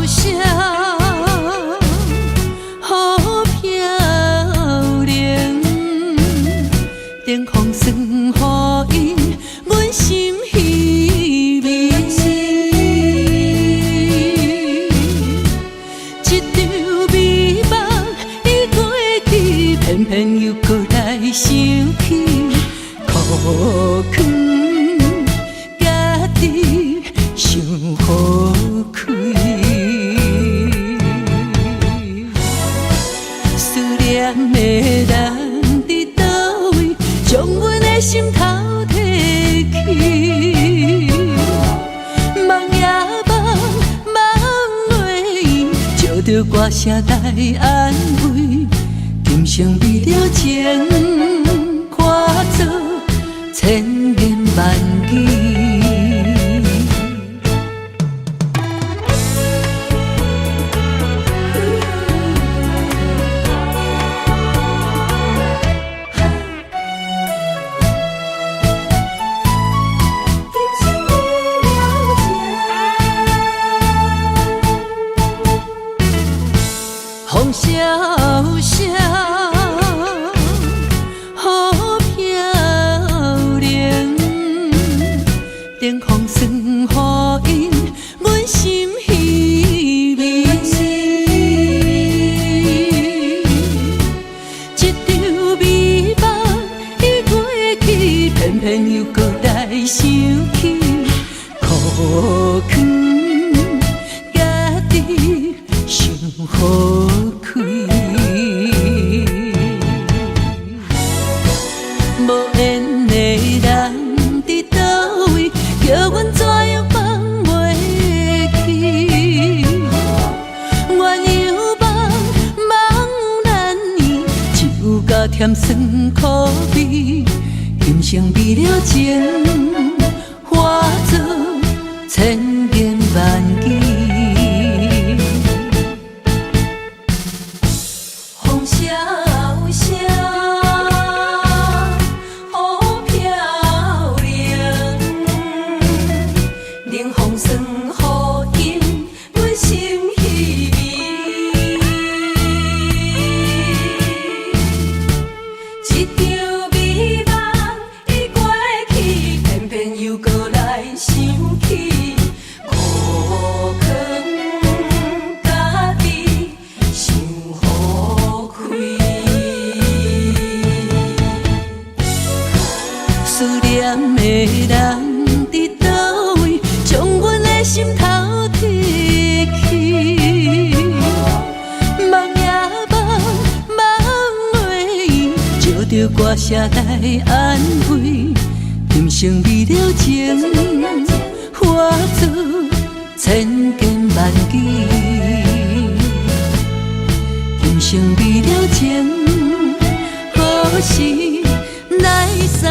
声，好漂亮，灯光算予因，阮心稀微。一场美梦已过去，偏偏又搁来想起，苦劝家己想好开。思念的人伫倒位，将阮的心头提起。梦也梦，梦落伊，借着歌声来安慰。今生为了情，看做千言万语。风萧萧，好漂亮，灯光算予因，阮心稀微。一场美梦已过去，偏偏又搁来想起，苦劝家己想好开。无缘的人伫倒位，叫阮怎样放袂起？鸳鸯梦，梦难圆，酒甲甜酸苦味。今生为了情，化作千言万语。风萧萧，好漂亮，冷风算予因，阮心稀微。一场美梦已过去，偏偏又搁来想起，苦劝家己想好开。思念的人伫倒位，将阮的心头提起。梦也梦，梦落伊，借着歌声来安慰。今生为了情，化作千言万语。今生为了情，何时来相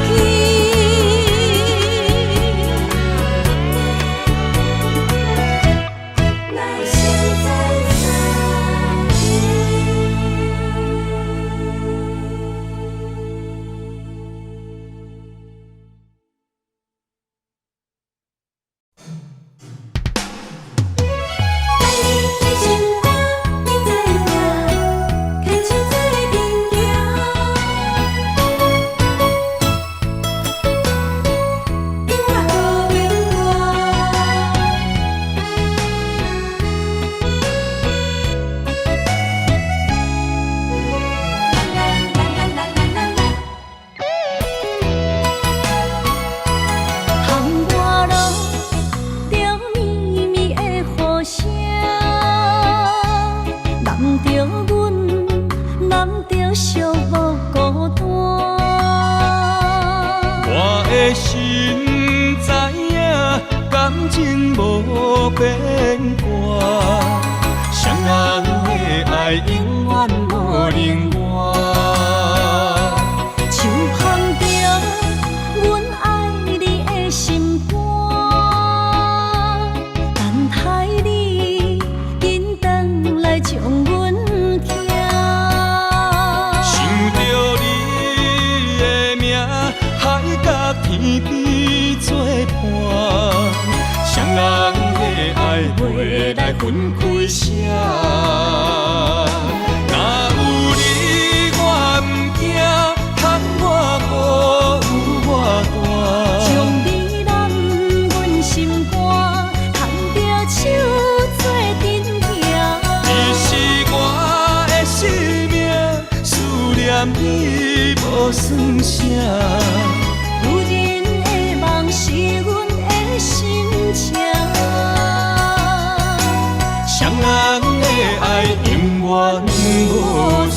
见？来生再相见。心知影，感情无变卦，双人的爱永远无冷漠。像捧着阮爱你的心肝，等待你紧回来将阮疼。想着你的名，海甲天边作伴，双人的爱袂来分开舍。若有你我毋惊，窗外雨有我大。将你揽阮心肝，牵着手做阵行。你是我的生命，思念你无算啥。女人的梦是阮的心情，双人的爱永远无散。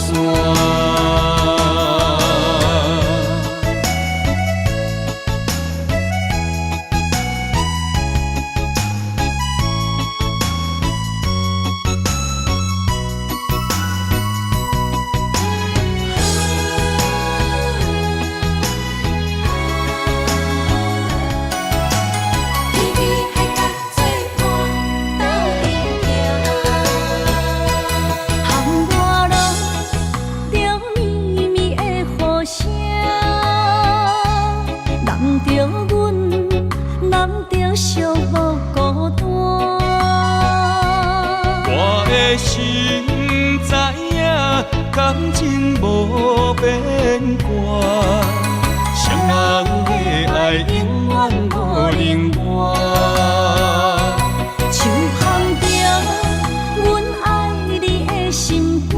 心知影，感情无变卦，双人的爱永远无冷漠。手含着阮爱你的心肝，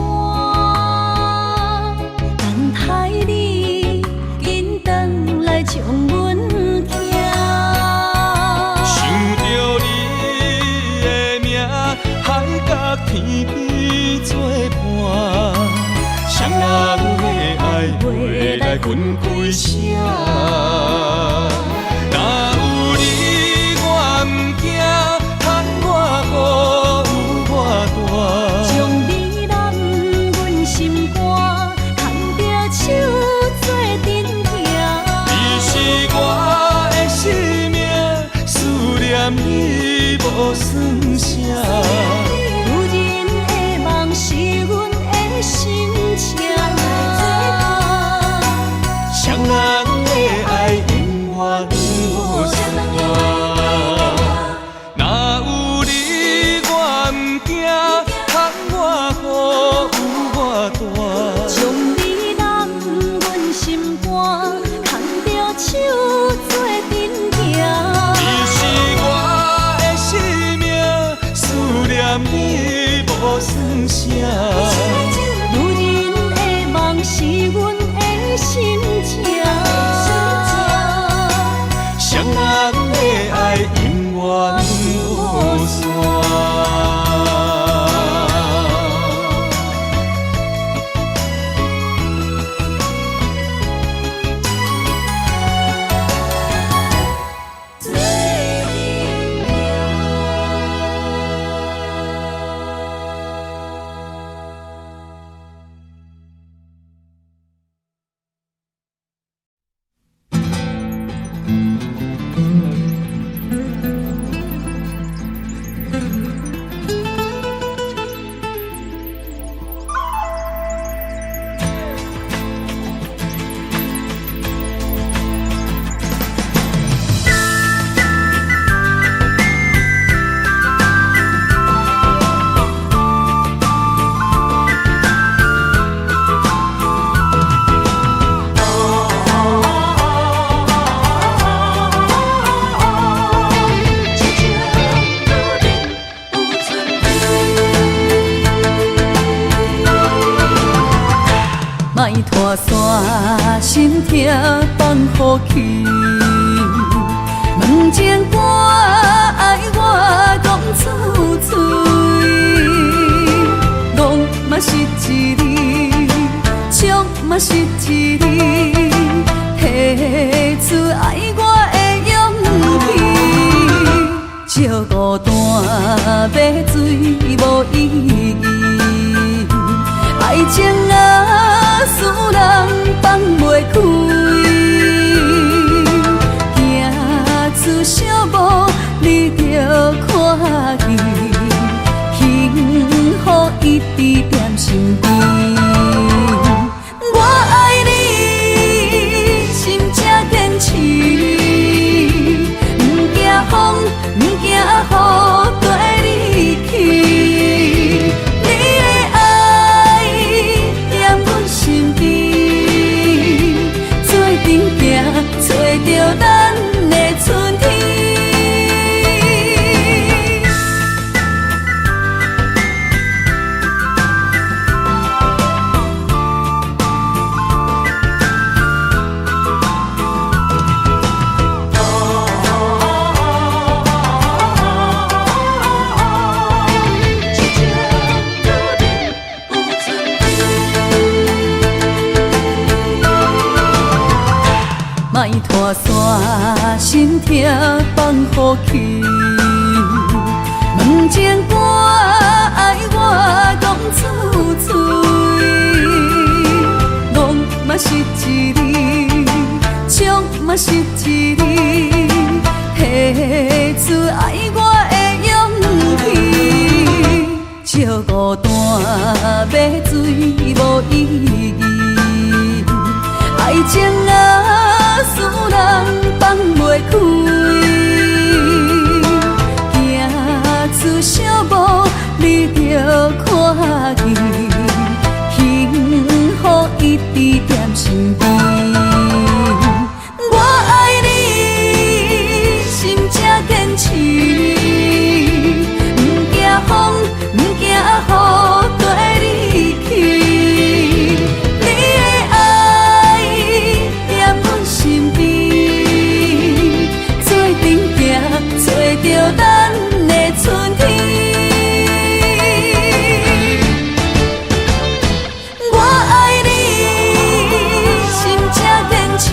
等待你紧转来将阮惊。想着你的名，海角天边作伴，双人的爱袂来分开舍。若有你我毋惊，窗外雨有我大。将你揽阮心肝，牵着手做阵行。你是我的生命，思念你无算啥。心情，双人的爱永远无散。若有你我毋惊，窗外雨有我大。将你揽阮心肝，牵着手做阵行。你是我的生命，思念你无算啥。是阮的心情，双人的爱永远无散。莫拖山心痛放乎去，问情歌爱我讲出嘴，戆嘛是一字，唱嘛是一字，提出爱我的勇气，照孤单要水无意义，爱情啊，使人放袂开，行出小步，你着看见，幸福一直踮身边。我爱你，心正坚持，不惊风，不惊雨。莫拖山心痛放乎去，问情歌爱我讲出嘴，戆嘛是一字，唱嘛是一字，提出爱我的勇气，笑孤单要水无意义，爱情啊使人放袂开，行出小步你着看见，幸福一直踮身边。我爱你，心才坚持，不惊风，不惊雨跟你去。你的爱踮阮身边，做阵行，找着咱的春天。我爱你，心才坚持，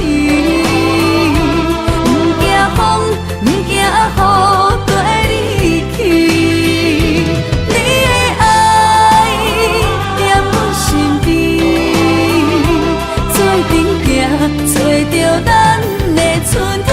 不惊风，不惊雨跟你去。你的爱踮阮身边，做阵行，找着咱的春天。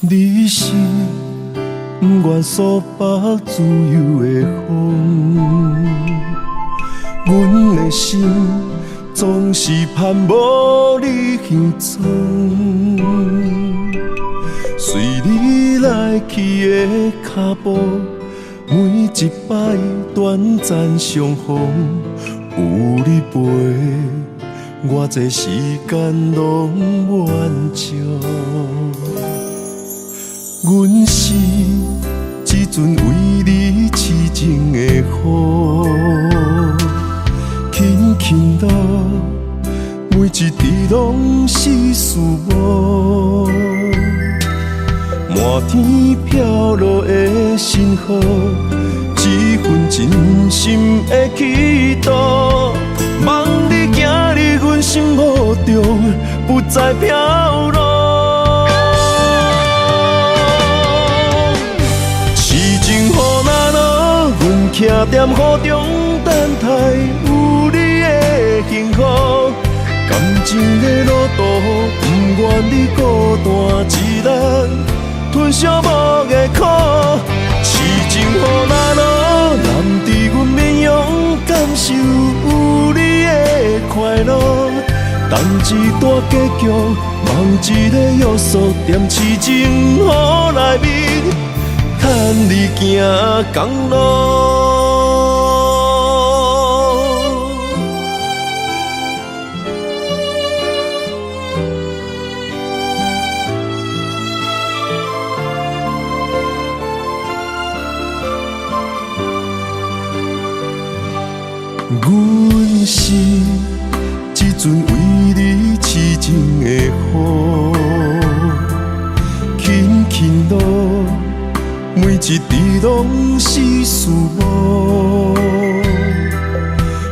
你是不愿诉北自由的风，阮的心总是盼无你行踪。随你来去的脚步，每一摆短暂相逢，有你陪，我这时间拢满足。阮是一阵为你痴情的雨，轻轻落，每一滴拢是思慕。满天飘落的星河，一份真心的祈祷，望你行入阮心目中，不再飘落。徛在雨中等待有你的幸福，感情的路途不愿你孤单一人吞寂寞的苦，痴情雨若落，难伫阮面容感受有你的快乐，等一段结局，望一个约束，踮痴情雨内面，牵你行公路。阮是一阵为你痴情的雨，轻轻落，每一滴拢是思慕。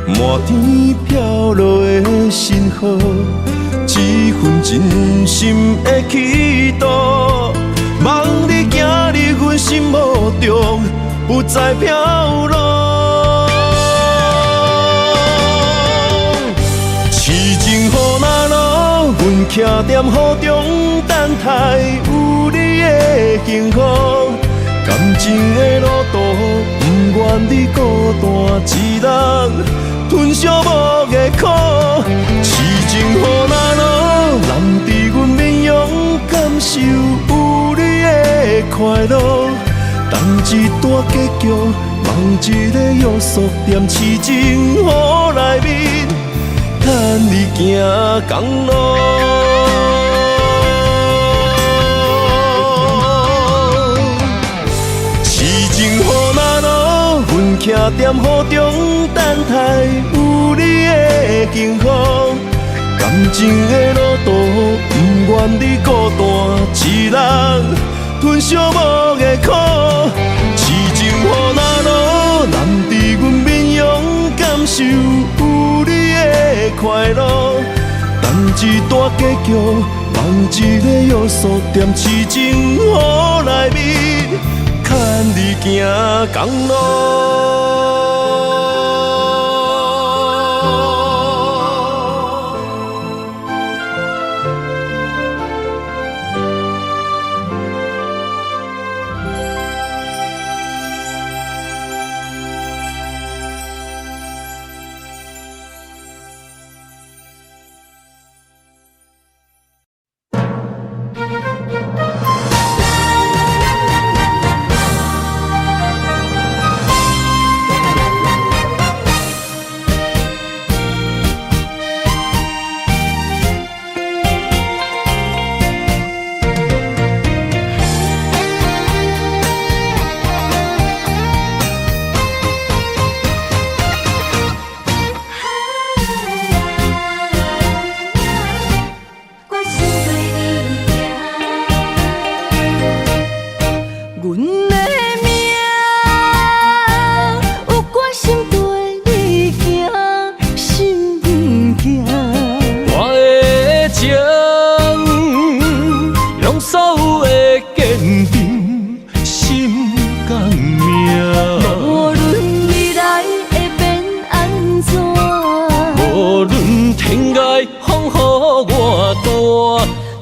满天飘落的星河，一份真心的祈祷，望你行入阮心目中，不再飘落。徛在雨中等待有你的幸福，感情的路途不愿你孤单一人吞寂寞的苦，痴情予咱咯，难伫阮面容感受有你的快乐。等一段结局，望一个约束点痴情予内面，牵你行公路。痴情予咱咯，阮徛在雨中等待有你的幸福。感情的路途，不愿你孤单一人吞寂寞的苦。痴情予咱咯，难伫阮面容感受有你的快乐。等一段结局，望一个约束点痴情予内面，牵你行公路。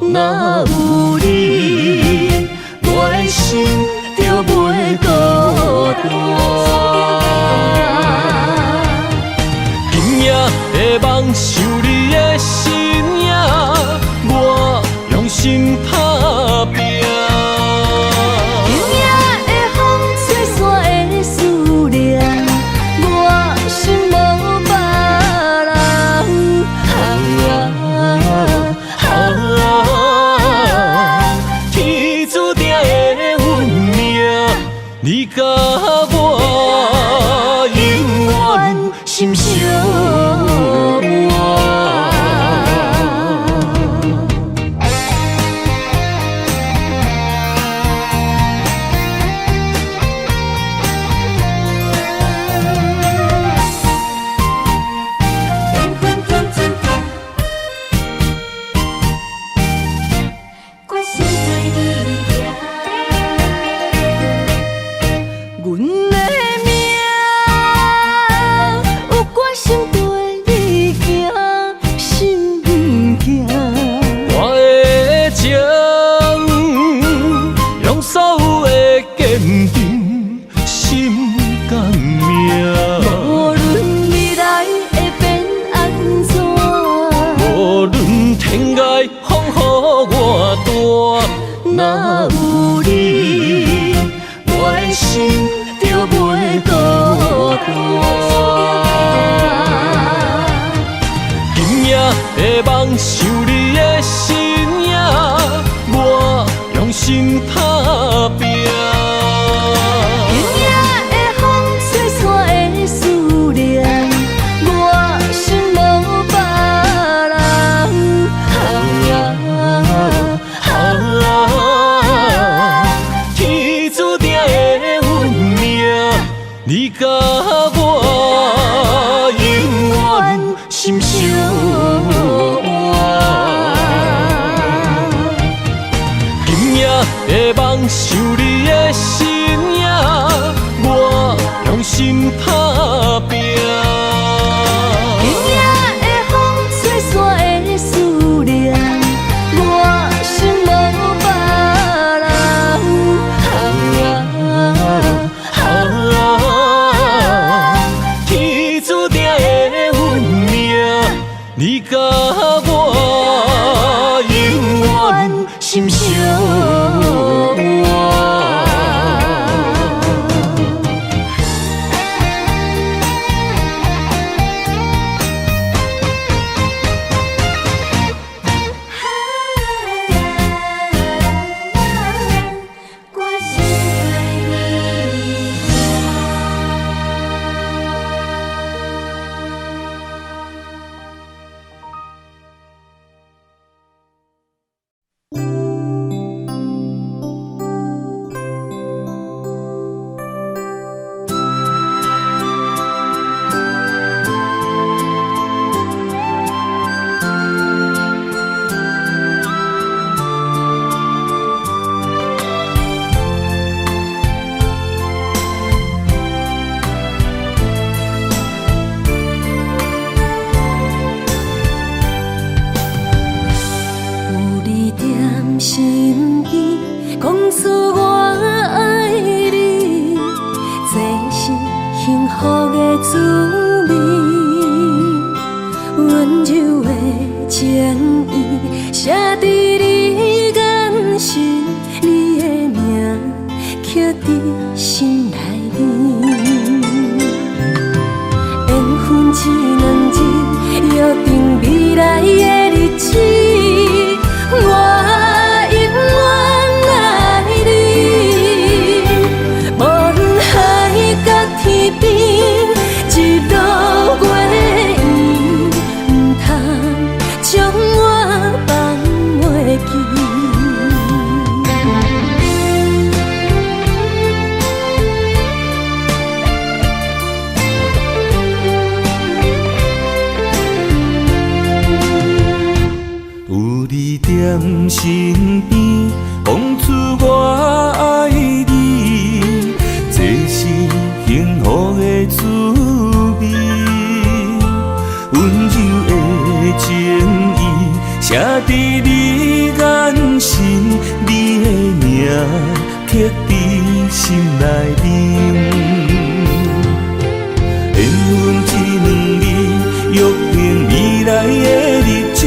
若有你，我的心就袂孤单。今夜的梦想你的身影，我用心打拼。今夜的风吹散的思念，我心无别人。天注定的运命，你甲我永远心相若有你，我的心就袂孤单。今夜的梦想你的身影，我用心打拼。今夜的风吹散的思念，我心无别人。天注定的运命，你甲我永远心相依。今夜的梦想你的身影，我用心打拼。今夜的风吹散的思念，我心无别人。我永远心相偎。心边讲出我爱你，这是幸福的滋味。温柔的情意写在你眼心，你的名刻在心内面。缘分只两日，约定未来的日子。我永远爱你，无论海角天边，一路过缘，唔通将我放袂记。有你踮身边，讲出我爱你，这是幸福的滋味。温柔的情意写在你眼心，你的名刻在心内面。缘分只两日，约定未来的日子。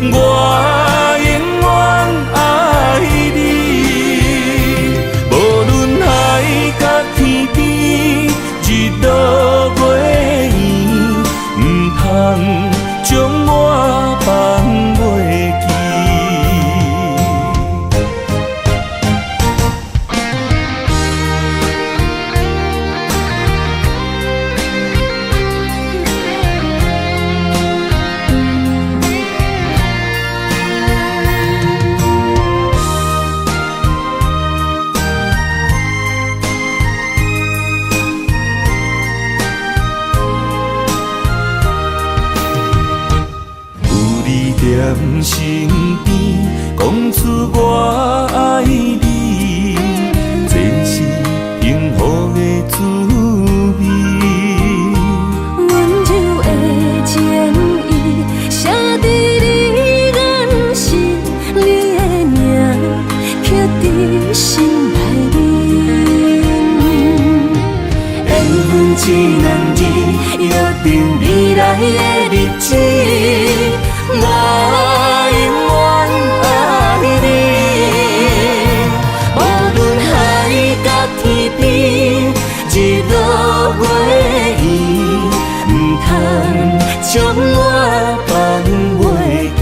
我永远爱你，无论海角天边，日落月圆，唔通将我放袂记。踮身边，讲出我爱你，这是幸福的滋味。温柔的情意写在你眼心，你的名刻在心内面。缘分只两日，约定未来的日子。我永远爱你，无论海角天边，日落月圆，唔通将我放袂记。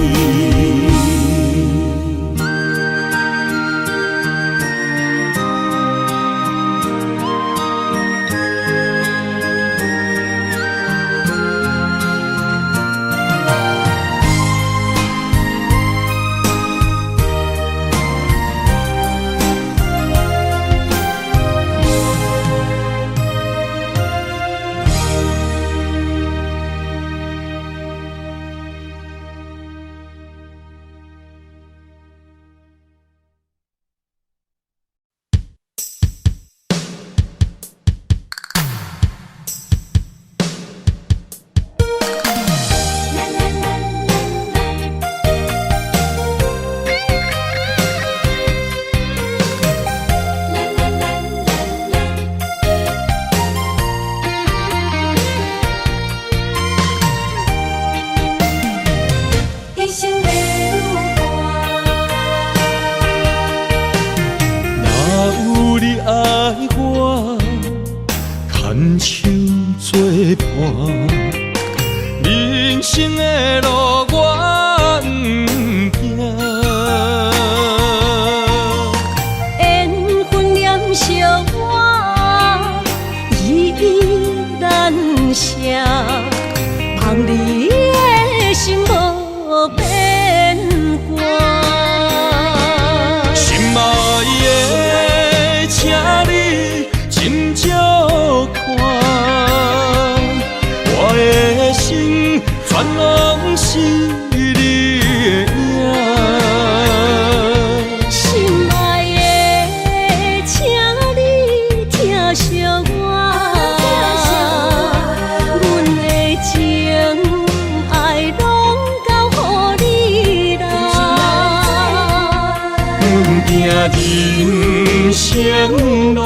人生路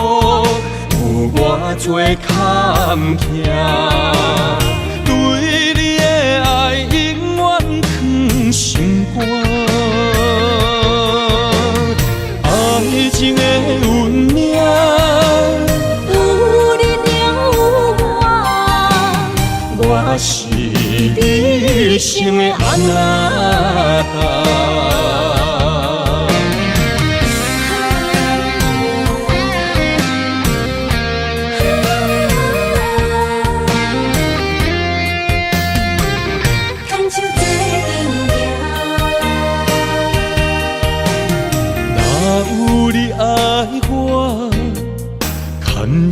有偌多坎坷，对你的爱永远藏心肝。爱情的运命，有你了我是你生的安那达。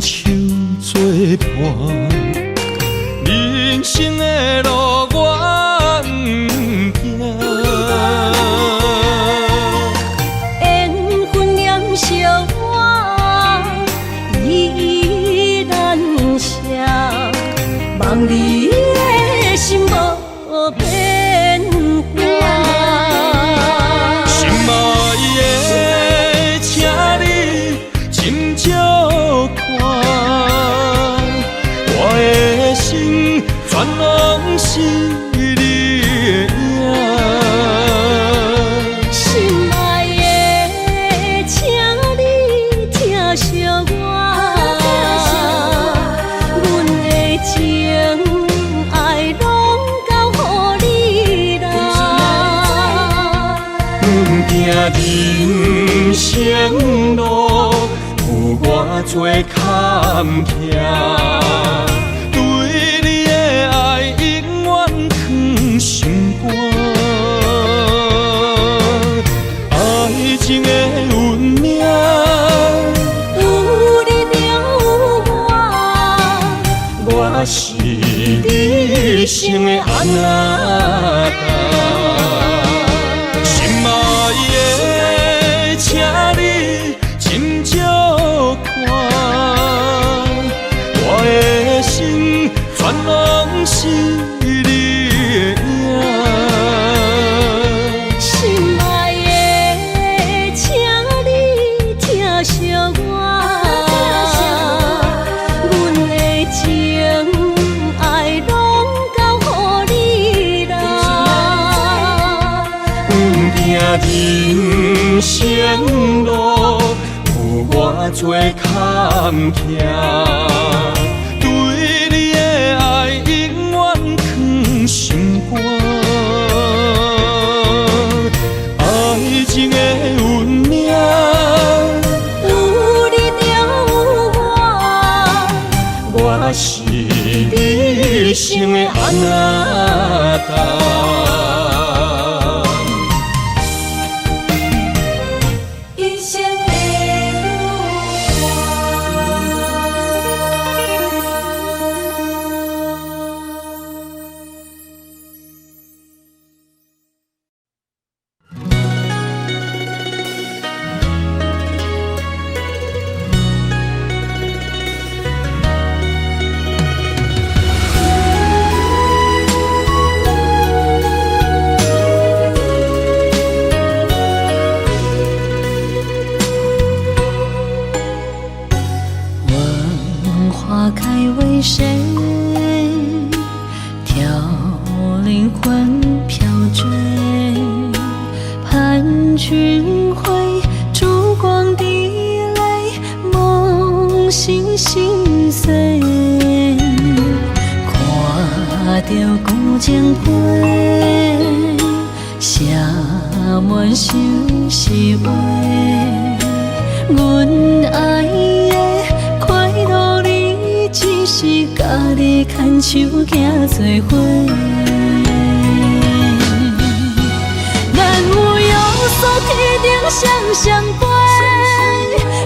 牵手作伴，人生的路我不行。缘分念相我依然写，望你的心无变化。心爱的，请你斟酌看，我的心全拢是你的影。心爱的，请你疼惜我，阮的情爱拢交予你啦。阮行人生路有偌多坎坷，对你的爱永远藏心肝。爱情的运命，有你了我是你生的安那达。心爱的，请你斟酌看，我的心全拢是你的影。心爱的，请你疼惜我，阮的情爱拢交予你啦。人生路有偌多坎坷，对你的爱永远藏心肝。爱情的运命，有你了我是你生的安那达。花开为谁？凋零魂飘坠，盼君回，烛光滴泪，梦醒心碎。看着古井花，写满相思话，阮爱的快乐你，只是家己牵手行做伙。咱有约束天顶双双飞，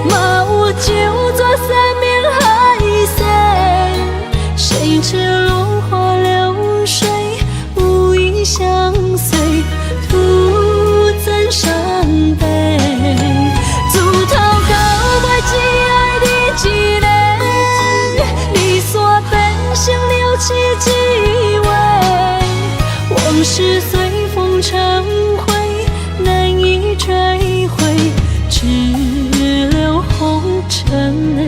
嘛有九座山明海誓。谁知落花流水，无意相随，徒增伤悲。自头到尾只爱你一个，离散变成了凄凄味。往事随风成灰，难以追回。只尘的。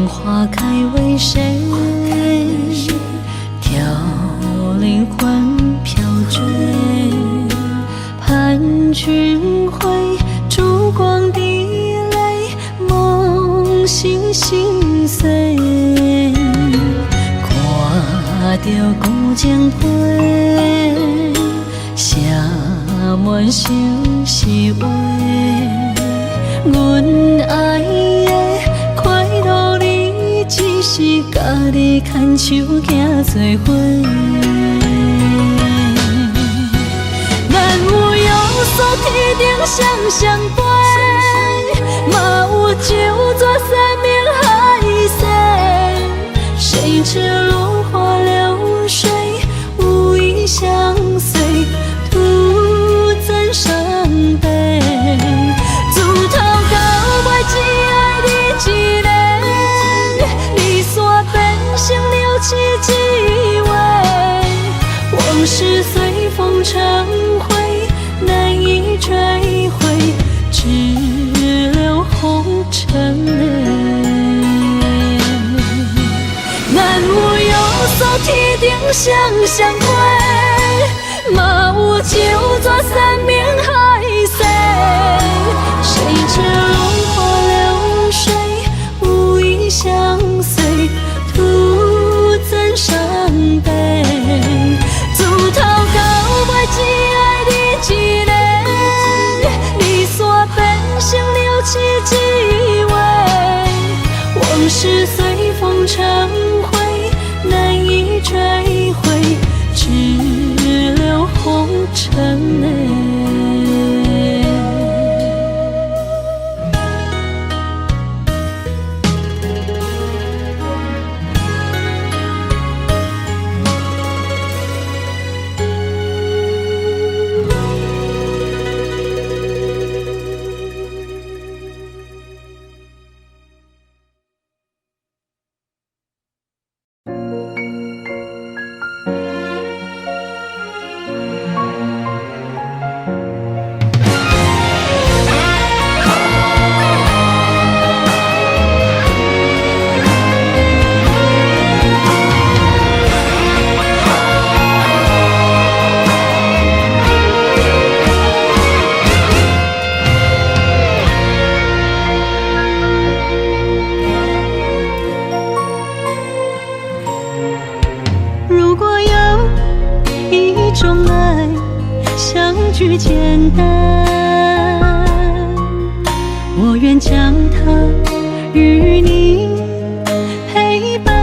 花开为谁？挑灵魂飘坠，盼君回，烛光滴泪，梦醒心碎。看着古井杯，写满相思话，阮爱的快乐你，只是家己牵手行做伙。咱有约束天顶双双飞，嘛有九座山明海誓，谁知落花流水，无意相随，徒增伤悲。自头到尾只爱你一个，离散变成了凄几回，往事随风成灰，难以追回，只留红尘泪。咱有约束天顶双双飞，嘛有九座山明海誓，谁知落花流水，无意相随，徒增伤悲。自头到尾只爱你一个，离散变成了凄几回，往事随风成灰，难以追回，只留红尘泪。如果有一种爱，相聚简单，我愿将它与你陪伴，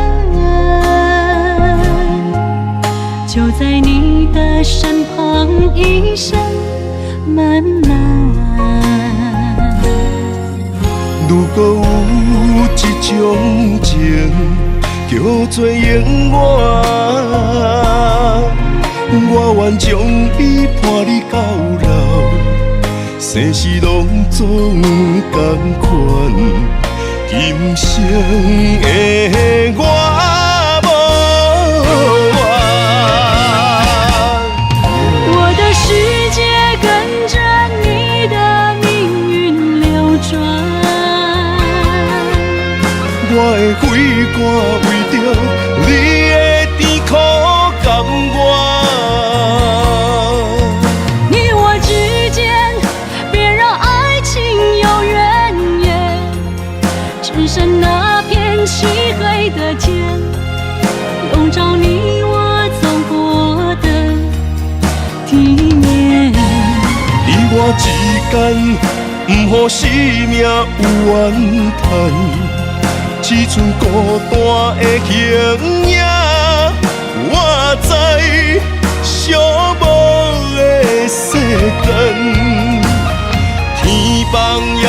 就在你的身旁，一生漫漫。如果有一种情，叫做永远，我愿将伊伴你到老，生死拢总同款，今生的我无怨。我的世界跟着你的命运流转，我的血汗为着你的甜苦甘愿。你我之间别让爱情有怨言，只剩那片漆黑的天，笼罩你我走过的地面。你我之间，不予生命有怨叹。只剩孤单的形影，我知寂寞的世间，天放也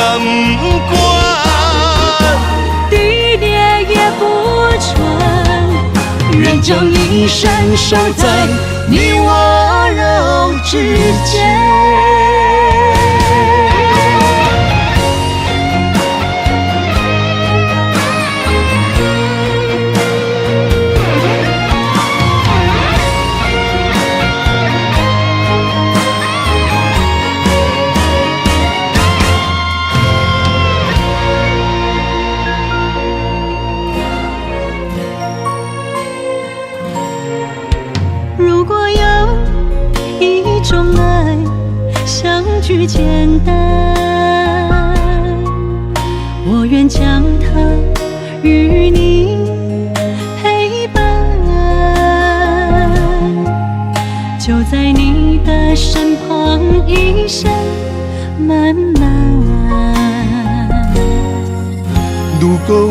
不管，地裂也不穿，愿愿将一生守在你我肉之间。如果有一种爱相聚简单，我愿将它与你陪伴，就在你的身旁一生漫漫。如果有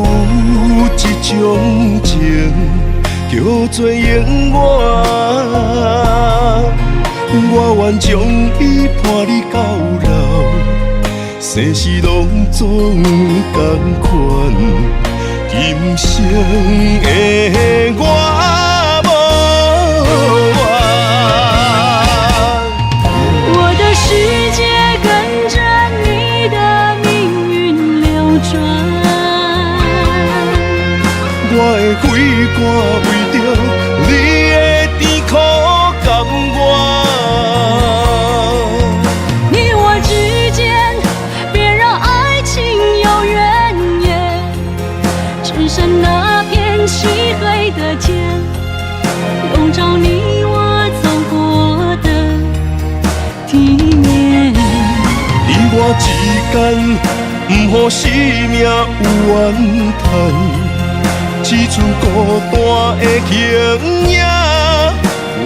一种情叫做永远，我愿将伊伴你到老，生死拢总同款，今生的我无怨。我的世界跟着你的命运流转，我的血汗为着你的甜苦甘愿。你我之间别让爱情有怨言，只剩那片漆黑的天，笼罩你我走过的地面。你我之间，不予生命有怨叹。只剩孤单的形影，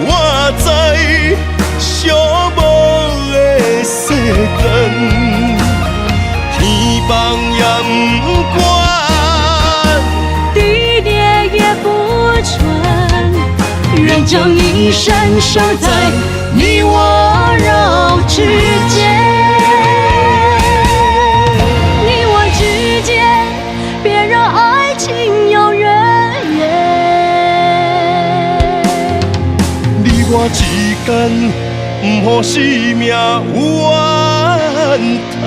我知寂寞的世间，天崩也不管，地裂也不穿，愿将一生守在你我肉之间。你我之间，别让爱情有怨言。你我之间，不予生命有怨叹。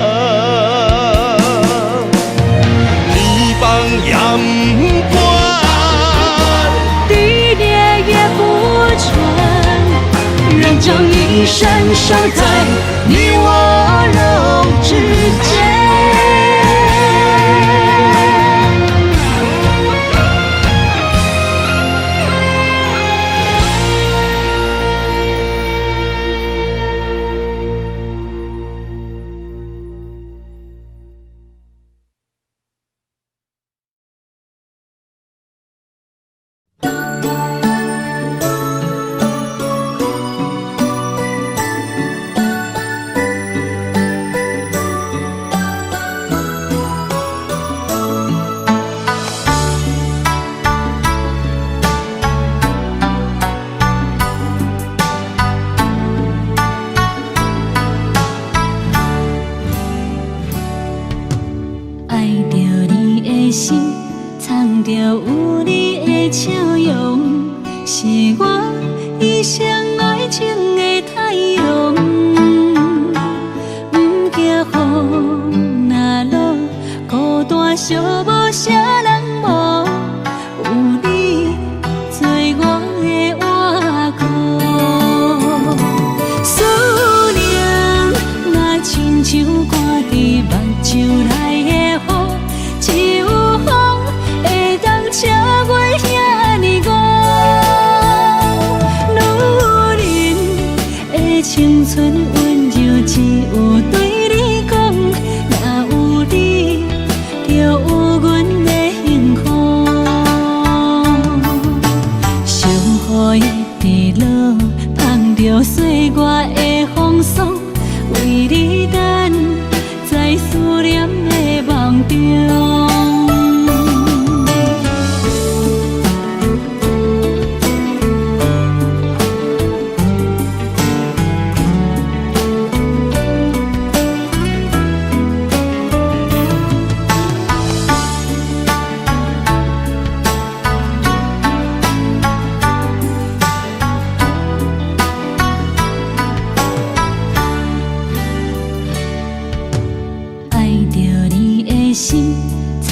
天崩也不管，地裂也不穿，愿将一生守在你我肉之间。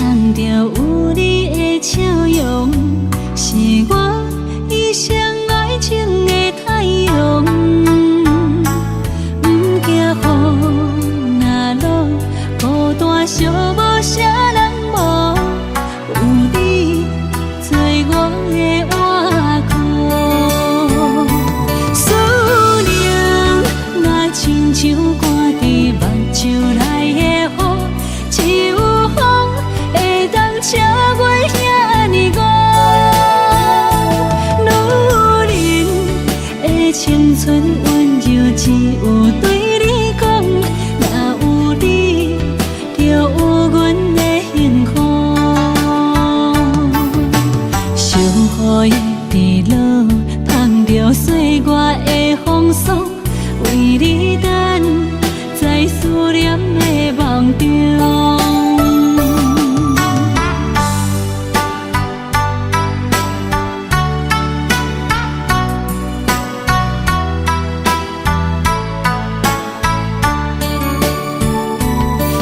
捧着有你的笑容，是我一生爱情的太阳。不惊雨若落，孤单寂无啥人无，有你做我的倚靠。思念若亲像挂伫目睭内的雨，只有风会当请阮遐尼孤。女人的青春温柔，只有对你讲，若有你，就有阮的幸福。小雨一直落，捧着岁月的风霜，为你等，在思念的梦中。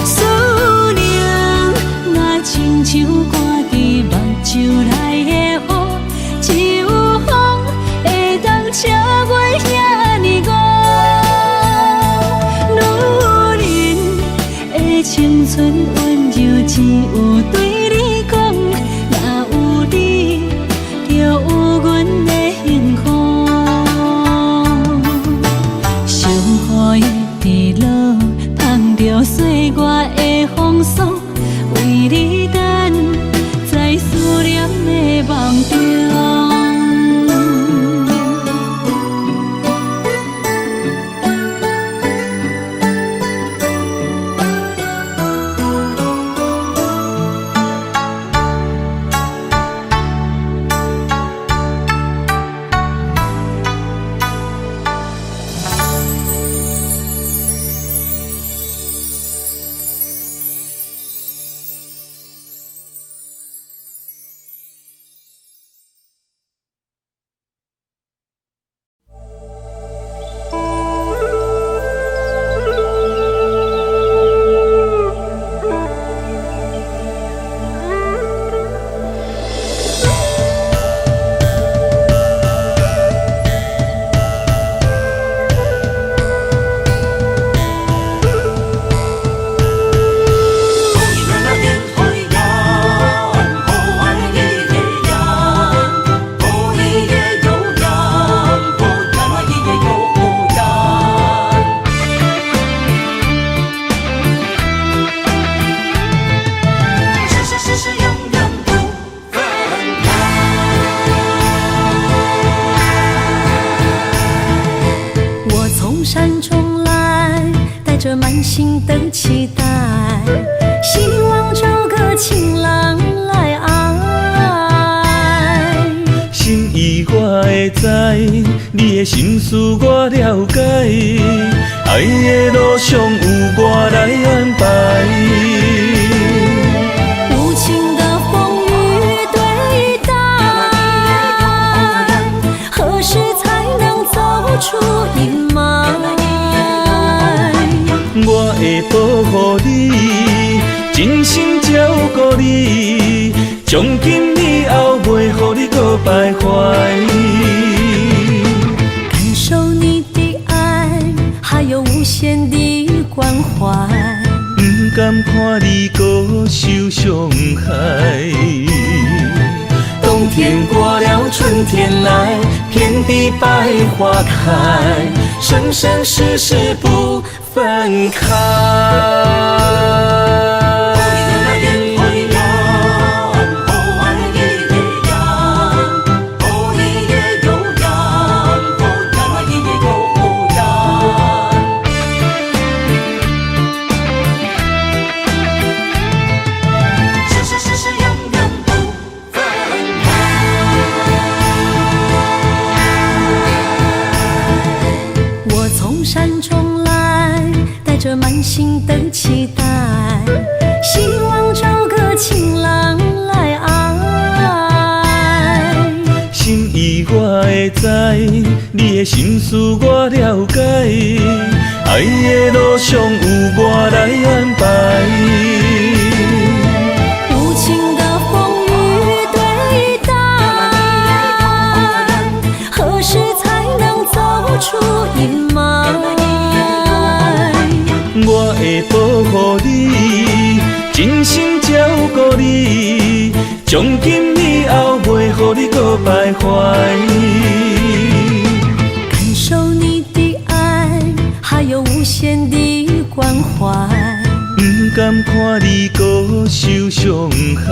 思念若亲像挂伫目睭内的雨，只有风会当请阮遐尼孤。女人的青春温柔，只有对你讲，若有你，就有阮的幸福。小雨一直落，捧着岁月的风霜，为你等，在思念的梦中。着满心的期待，希望找个情郎来爱。心意我会知，你的心思我了解，爱的路上有我来安排。无情的风雨对待，何时才能走出阴霾？我会保护你，真心照顾你，从今以后袂予你搁徘徊。感受你的爱，还有无限的关怀，不甘看你搁受伤害。冬天过了，春天来，遍地百花开，生生世世不分开。着满心的期待，希望找个情郎来爱。心意我会知，你的心思我了解，爱的路上有我来安排。无予你，真心照顾你，从今以后袂予你搁徘徊。感受你的爱，还有无限的关怀。不甘看你搁受伤害。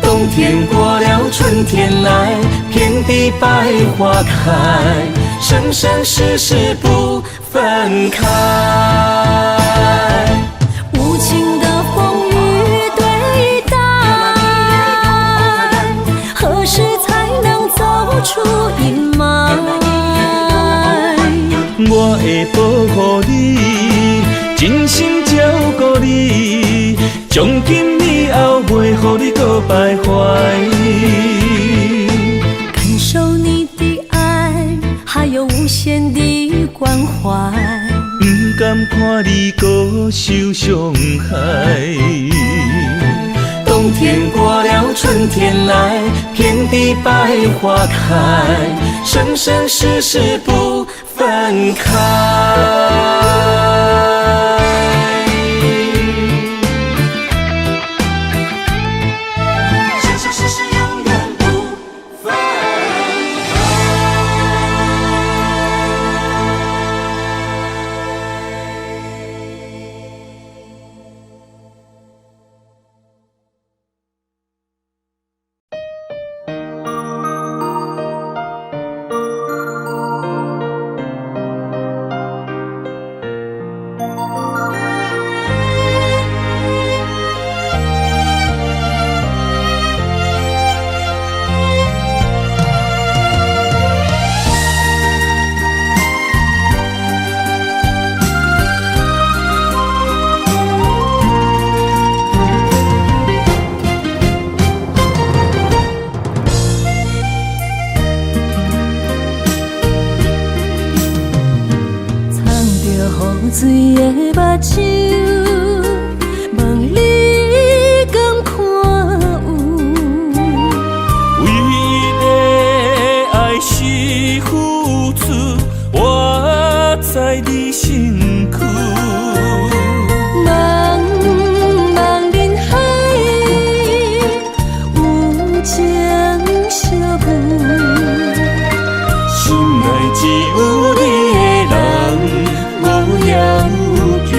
冬天过了，春天来，遍地百花开，生生世世不分开。无情的风雨对待，何时才能走出阴霾？我会保护你，真心照顾你，从今以后袂予你搁徘徊。感受你的爱，还有无限的关怀。不甘看你搁受伤害。冬天过了，春天来，遍地百花开，生生世世不分开。水的目睭，问你敢看有？为了爱是付出，我在你身躯。茫茫人海，有情相伴，心内只有你的人。要求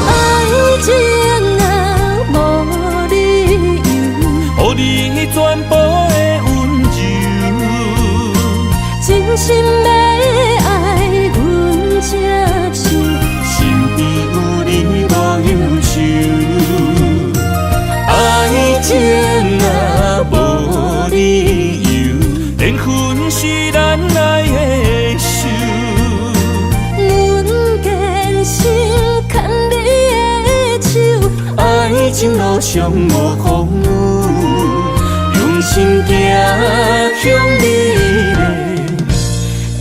爱情啊，无理由，予你全部的温柔，真心要爱阮才像，身边有你无忧愁。爱情啊，无理由，缘分是咱爱的。爱情路上无风雨，用心行向美丽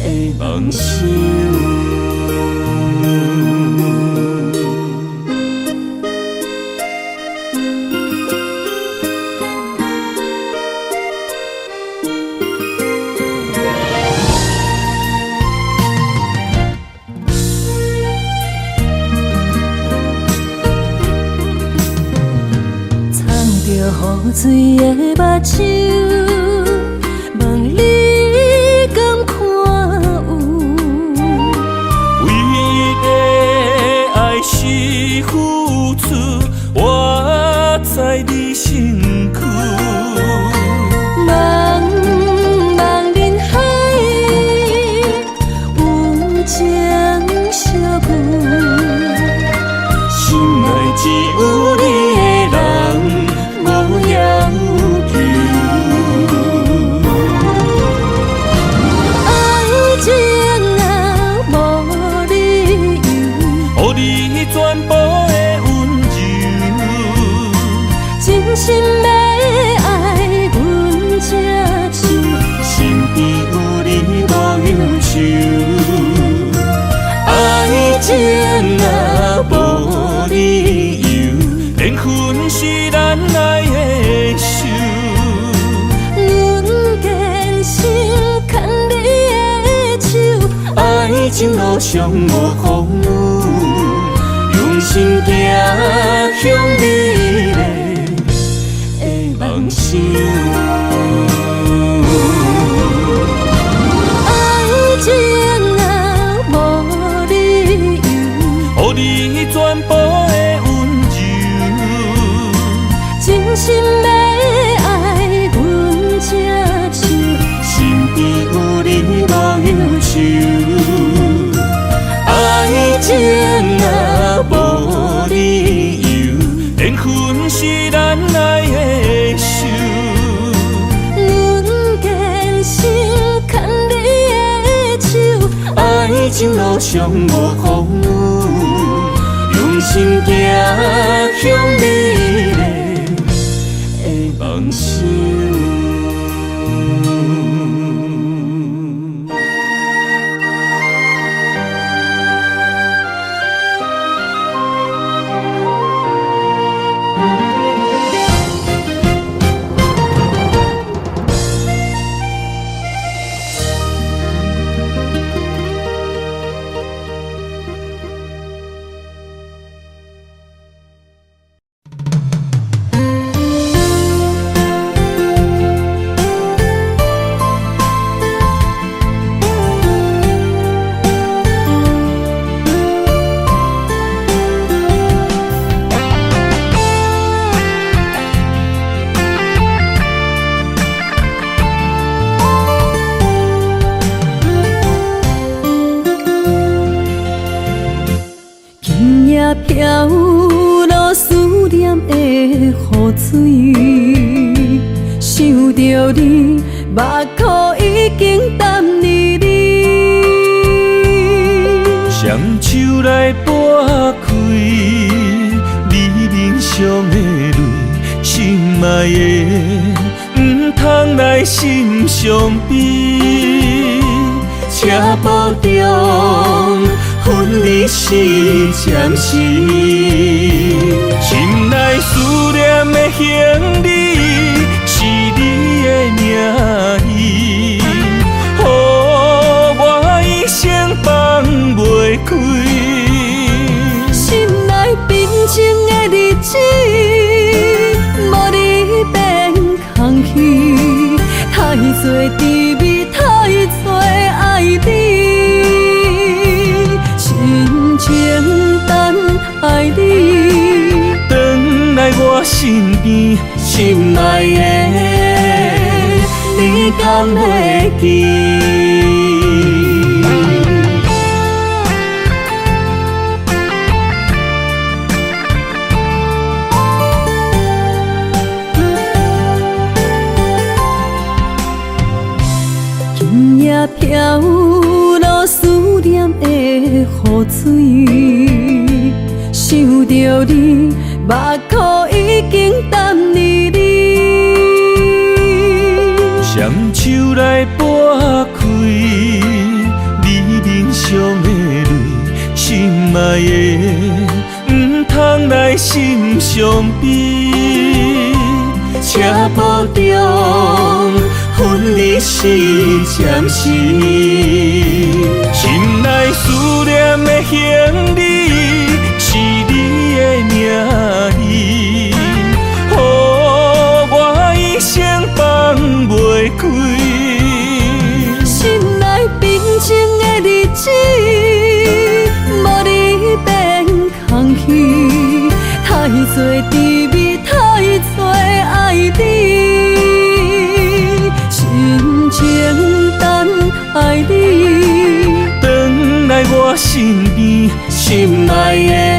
的梦想。雨水的目睭，问你敢看有？为了爱是付出，我在你身躯。茫茫人海，有情相伴，心内只有你的人。无要求，爱情啊，无理由，予你全部的温柔，真心要爱阮才像，身边有你无忧愁。爱情啊，无理由，缘分是咱爱的手，阮坚信牵你的手，爱上无风雨，用心行向美丽的梦想。爱情啊，无理由，予你全部的温柔，真心要爱阮这手，身边有你无忧愁。爱情啊，无理由，缘分是咱爱的手。阮坚心牵你的手，爱情路上无风雨，用心行向美丽的梦想。飘落思念的雨水，想着你，目眶已经淡离你。双手来拨开你面上的泪，心爱的，不通来心伤悲，车步中。分离是暂时，心内思念的行李是你的名字，予我一生放袂开。心内平静的日子，无你变空虚，太多滋味，太多爱你。情等爱你，转来我身边，心爱的，你敢会记？今夜飘落思念的雨水，想着你，目眶已经淡离你。双手来拨开你面上的泪，心爱的，不通来心伤悲，车步中。分离是暂时，心内思念的行李是你的名字，予我一生放袂开。心内平静的日子，无你变空虚，太多滋味，太多爱你。情等爱你，转来我身边，心爱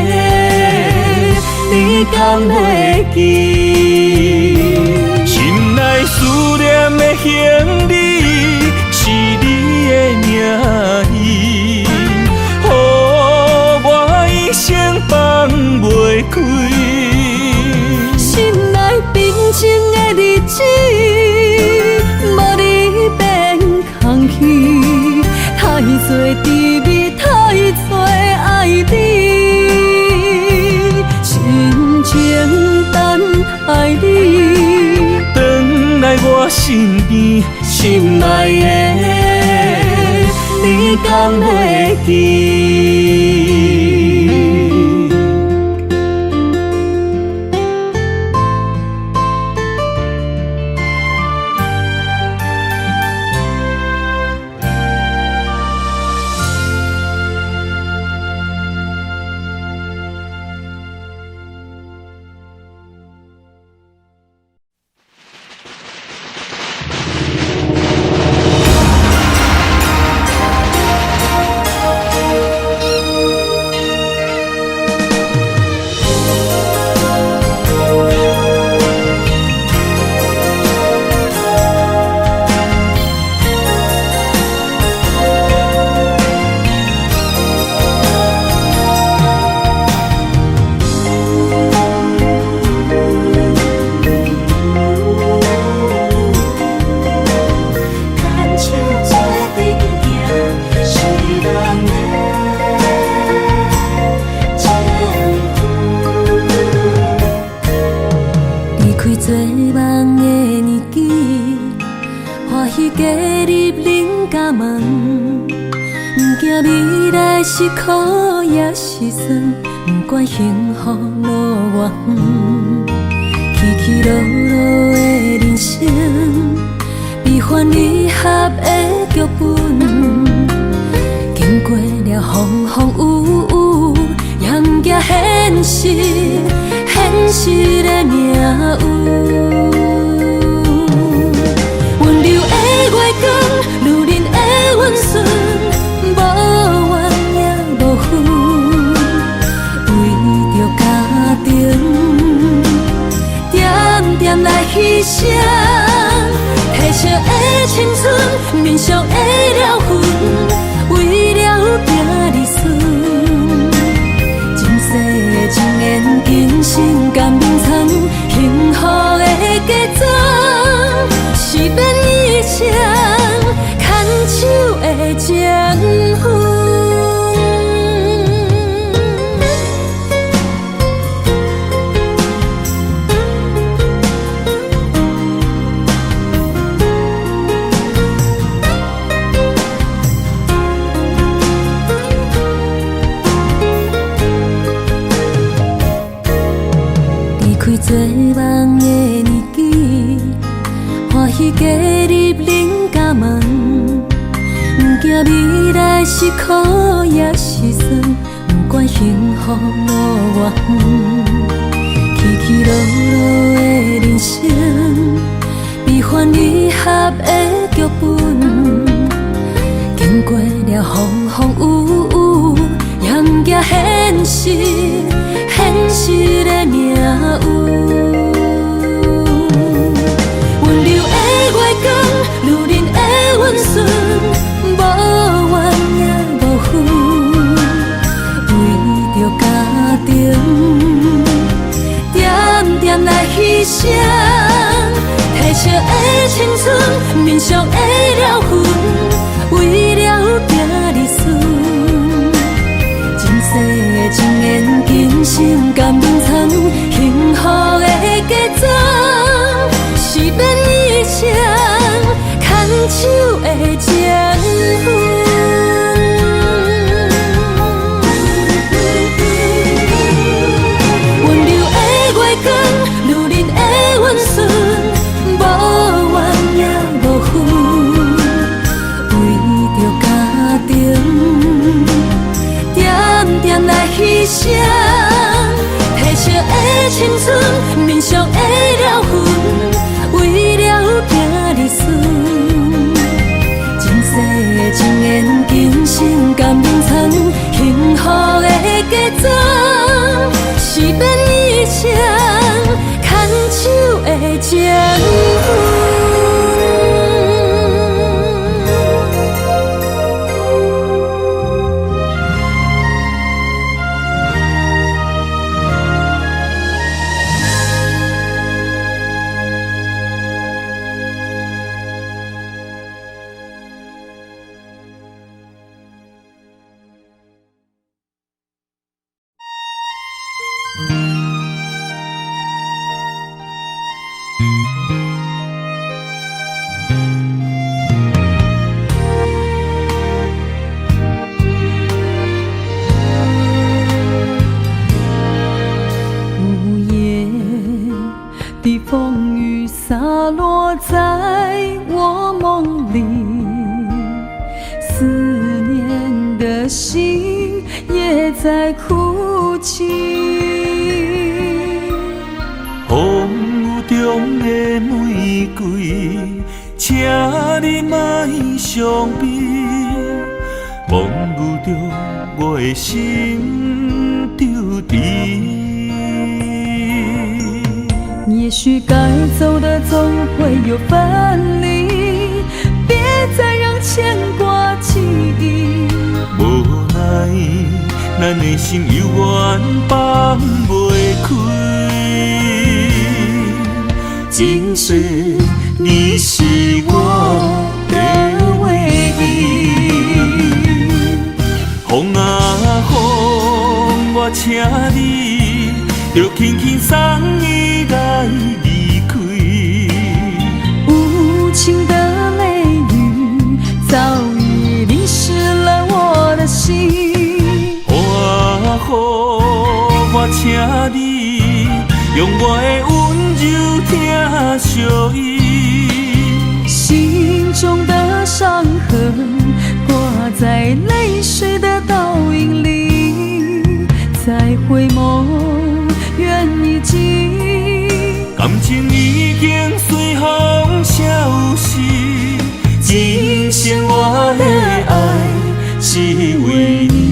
的，你敢会记？心内思念的行李是你的名字，予我一生放袂开。心内平静的日子。太多滋味，太多爱你，深情等爱你，转来我身边，心爱的，你敢袂记？做梦的年纪，欢喜加入恁家门，不惊未来是苦也是酸，不管幸福路偌远，起起落落的人生，悲欢离合的剧本，经过了风风雨雨，也不惊现实。现实的命运，温柔的月光，女人的温顺，无怨也无恨，为着家庭，点点来牺牲，褪色的青春，面上的了痕，为了拼日顺。情缘今生甘眠藏，幸福的假装，是变一生牵手的情分。做梦的年纪，欢喜加入恁家门，不惊未来是苦也是酸，不管幸福路偌远，起起落落的人生，悲欢离合的剧本，经过了风风雨雨，也不惊现实。现实的命运，温柔的月光，女人的温顺，无怨也无恨，为着家庭，点点来牺牲，褪色的青春，面上的了痕，为了拼日顺。情缘今生甘眠藏，幸福的假装，是变一生牵手的情分。温柔的月光，女人的温顺，无怨也无恨，为着家庭。点点来牺牲，褪色的青春，面上的了痕，为了拼日顺。前世的情缘，今生甘眠藏，幸福的假装，是变一生牵手的情分。在哭泣。风雨中的玫瑰，请你莫伤悲，忘不着我的心丢低。也许该走的总会有分离，别再让牵挂记忆。无奈，咱的心犹原放袂开。今世你是我的唯一。风啊风，我请你就轻轻送伊来离开。无情的泪雨早已淋湿了我的心。风啊风，我请你用我的温柔听惜伊。心中的伤痕挂在泪水的倒影里，再回眸愿已尽，感情已经随风消失，今生我的爱是为你。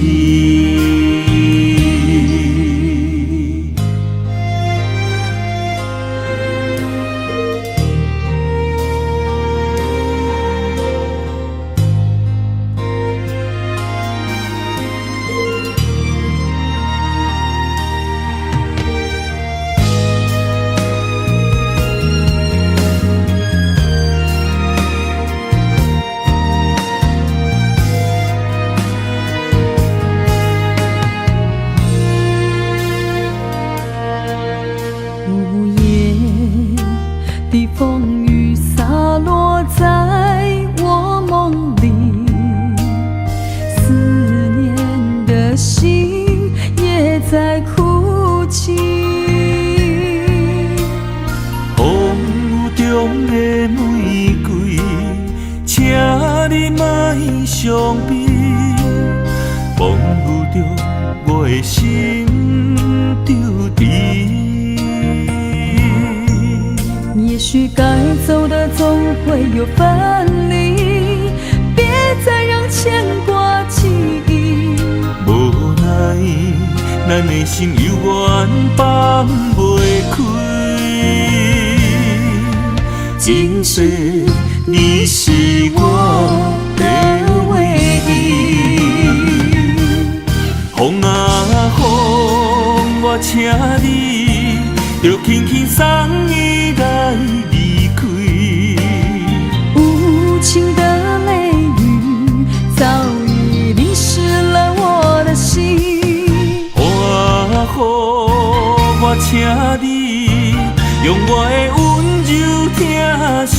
无言的风雨洒落在我梦里，思念的心也在哭泣。风雨中的玫瑰，请你莫伤悲，忘不着我的心丢低。也许该走的总会有分离，别再让牵挂记忆。无奈，咱的心犹原放袂开。今世你是我的唯一。风啊风，我请你就轻轻送伊来离开。无情的泪雨早已淋湿了我的心。风啊风，我请你用我的温柔听惜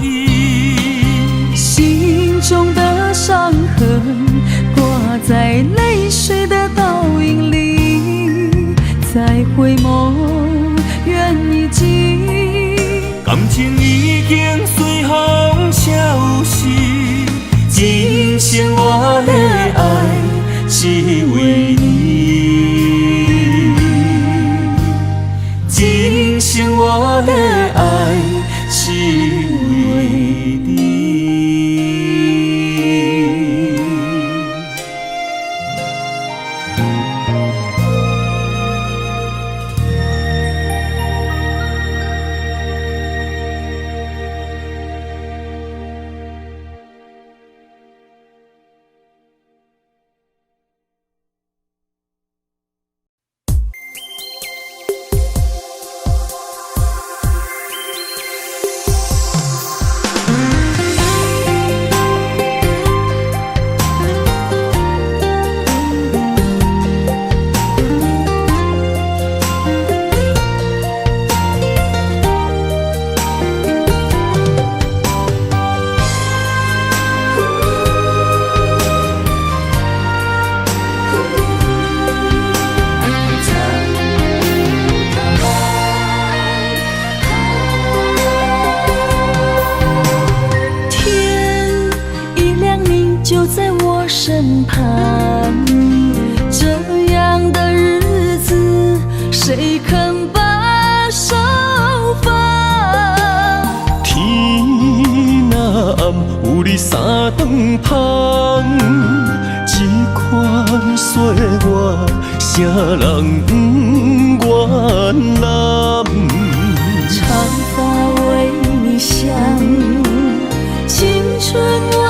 伊。心中的伤痕挂在泪水的倒影里，再回眸愿已尽，感情已经随风消失，今生我的爱是为你，今生我的爱是为你。身旁，这样三顿芳，这款岁月，啥人不原谅？长发为你香，青春为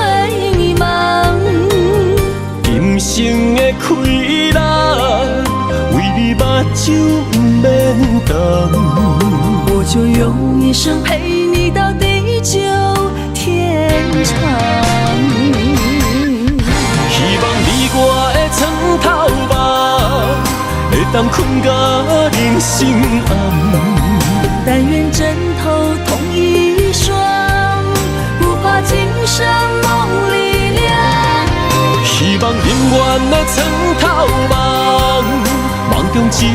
你忙。今生的快乐，为你目睭不免干。我就用一生陪你到地久天长。希望你我的床头梦，会当困甲人心暗。但愿枕头同一双，不怕今生梦里凉。希望永远的床头梦，梦中只有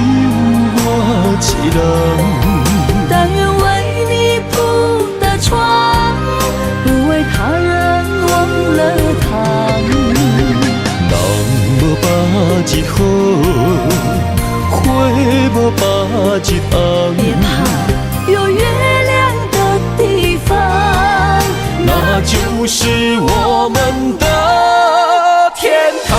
我一人。但愿为你铺的床，不为他人忘了糖。人无百日好，花无百日红。别怕，有月亮的地方，那就是我们的天堂。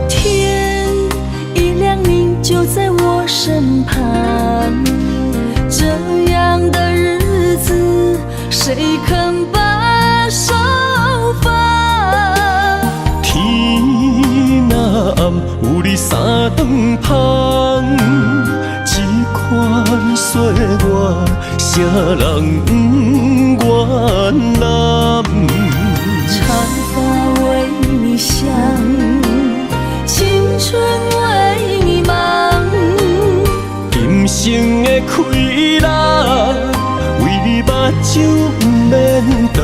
天一亮，你就在我身旁。这样的日子，谁肯把手放？天若暗，有你三顿芳，这款岁月，啥人不原谅？长发为你香，青春为你忙。今生的快乐，为你目睭不免干。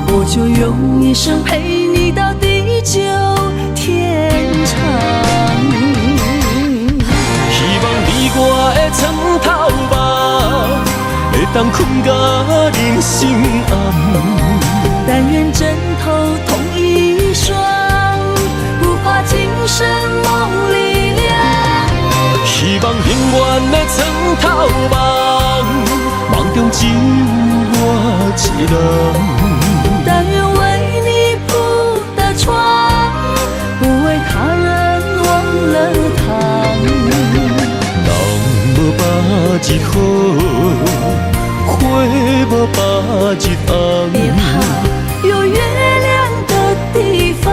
我就用一生陪你到地久天长。希望你我的床头梦，会当困甲人心暗。但愿枕头同一双，不怕今生梦里凉。希望永远的床头梦，梦中只有我一人。但愿为你铺的床，不为他人忘了糖。人无百日好，花无百日红。别怕，有月亮的地方，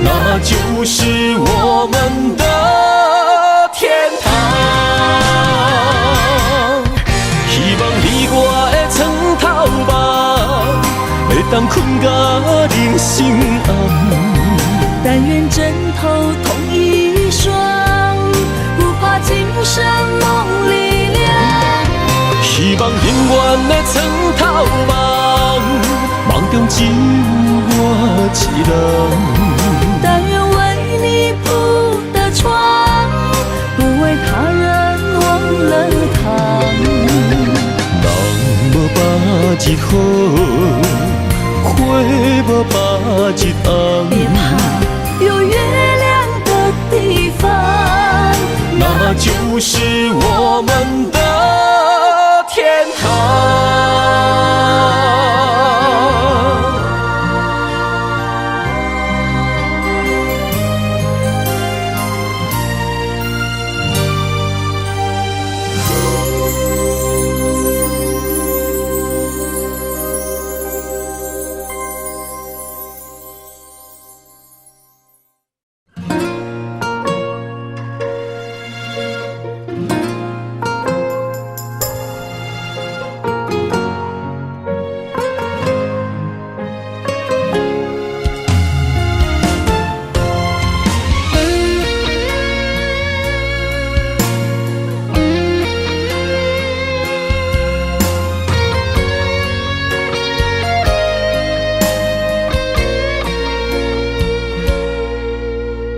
那就是我们的天堂。希望你我的床头梦，会当困甲人心暗。但愿枕头同一双，不怕今生梦里凉。希望永远的床头梦，梦中只有我一人。但愿为你铺的床，不为他人忘了糖。人无百日好，花无百日红。别怕，有月亮的地方，那就是我们的天堂。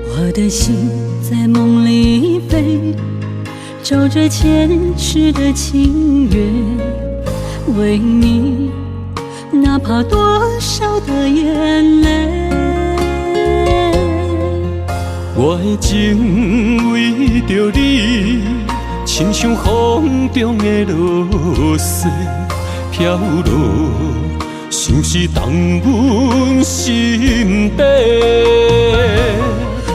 我的心在梦里飞，找着前世的情缘，为你，哪怕多少的眼泪。我的情为着你，亲像风中的落雪飘落，像是冻阮心底。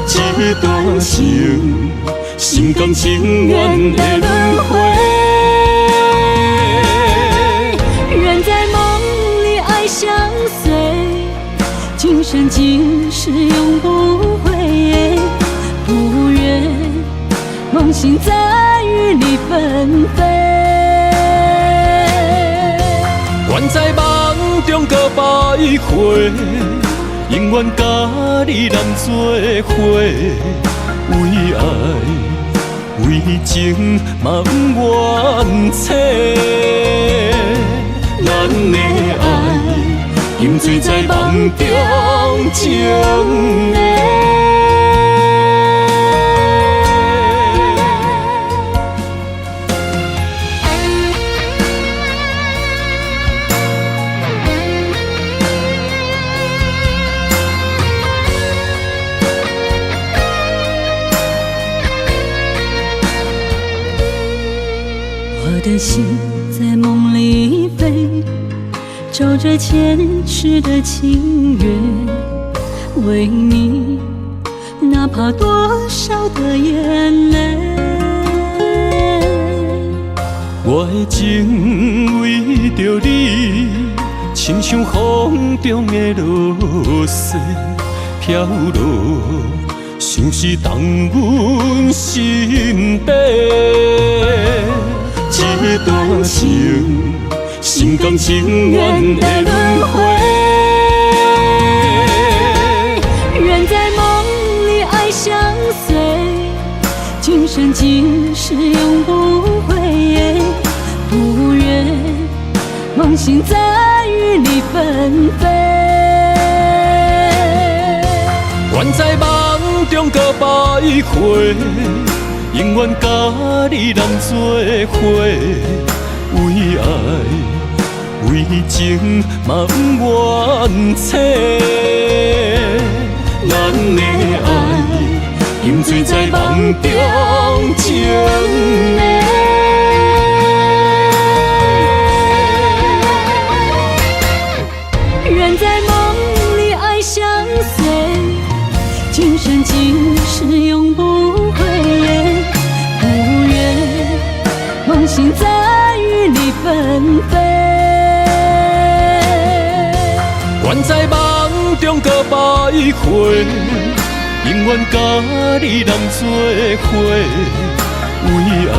这段情，心甘情愿的轮回。愿在梦里爱相随，今生今世永不悔。不愿梦醒再与你纷飞。愿在梦中搁徘徊，永远甲你人做伙。为爱为情嘛不愿切，咱的爱饮醉在梦中情的。我的心在梦里飞，照着前世的情缘，为你，哪怕多少的眼泪。我的情为着你，亲像风中的落雪飘落，像是冻阮心底。这段情，心甘情愿的轮回。愿在梦里爱相随，今生今世永不悔。不愿梦醒再与你纷飞。愿在梦中搁徘徊，永远甲你人做伙。为爱为情嘛不愿切，咱的爱饮醉在梦中情的。愿在梦里爱相随，今生今世永不悔。不愿梦醒再与你纷飞。愿在梦中搁徘徊，永远甲你人做伙。为爱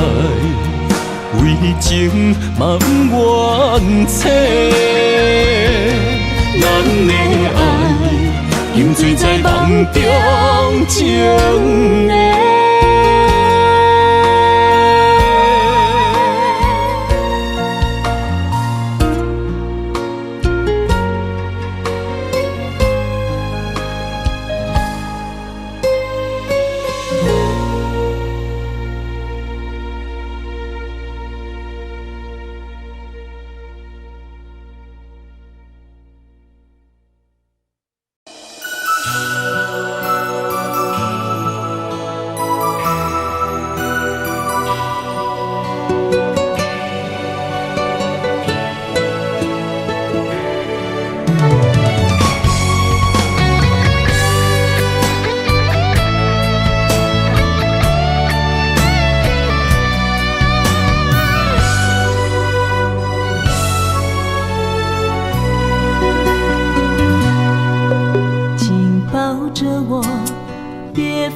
为情嘛不愿切，咱的爱饮醉在梦中情的。